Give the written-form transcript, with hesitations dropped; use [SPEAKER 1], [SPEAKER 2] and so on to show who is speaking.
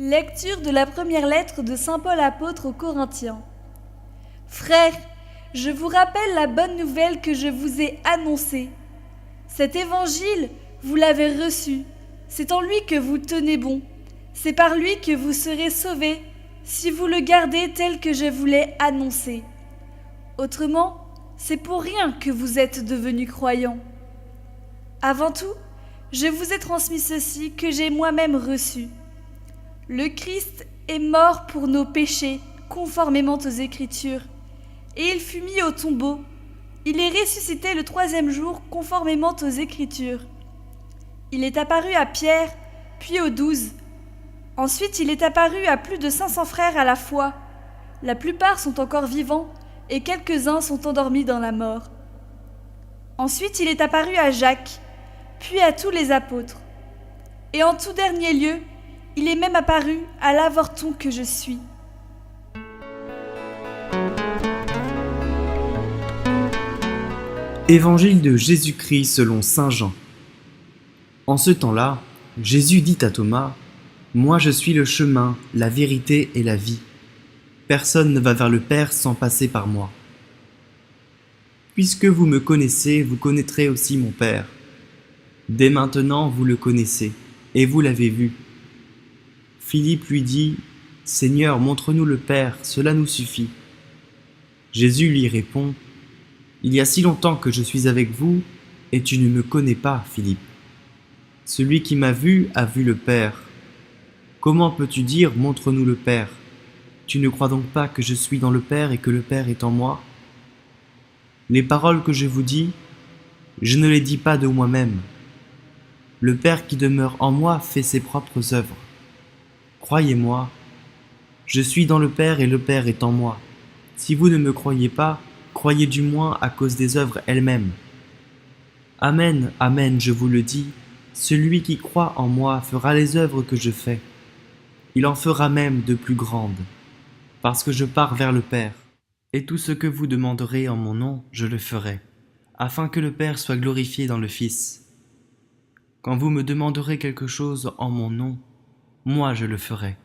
[SPEAKER 1] Lecture de la première lettre de saint Paul apôtre aux Corinthiens. Frères, je vous rappelle la bonne nouvelle que je vous ai annoncée. Cet évangile, vous l'avez reçu. C'est en lui que vous tenez bon. C'est par lui que vous serez sauvés, si vous le gardez tel que je vous l'ai annoncé. Autrement, c'est pour rien que vous êtes devenus croyants. Avant tout, je vous ai transmis ceci que j'ai moi-même reçu. Le Christ est mort pour nos péchés, conformément aux Écritures, et il fut mis au tombeau. Il est ressuscité le 3e jour, conformément aux Écritures. Il est apparu à Pierre, puis aux 12. Ensuite, il est apparu à plus de 500 frères à la fois. La plupart sont encore vivants, et quelques-uns sont endormis dans la mort. Ensuite, il est apparu à Jacques, puis à tous les apôtres. Et en tout dernier lieu, il est même apparu à l'avorton que je suis.
[SPEAKER 2] Évangile de Jésus-Christ selon saint Jean. En ce temps-là, Jésus dit à Thomas : « Moi je suis le chemin, la vérité et la vie. Personne ne va vers le Père sans passer par moi. Puisque vous me connaissez, vous connaîtrez aussi mon Père. Dès maintenant vous le connaissez, et vous l'avez vu. » Philippe lui dit : « Seigneur, montre-nous le Père, cela nous suffit. » Jésus lui répond : « Il y a si longtemps que je suis avec vous, et tu ne me connais pas, Philippe. Celui qui m'a vu a vu le Père. Comment peux-tu dire : montre-nous le Père ? Tu ne crois donc pas que je suis dans le Père et que le Père est en moi ? Les paroles que je vous dis, je ne les dis pas de moi-même. Le Père qui demeure en moi fait ses propres œuvres. Croyez-moi, je suis dans le Père et le Père est en moi. Si vous ne me croyez pas, croyez du moins à cause des œuvres elles-mêmes. Amen, amen, je vous le dis, celui qui croit en moi fera les œuvres que je fais. Il en fera même de plus grandes, parce que je pars vers le Père. Et tout ce que vous demanderez en mon nom, je le ferai, afin que le Père soit glorifié dans le Fils. Quand vous me demanderez quelque chose en mon nom, moi je le ferai.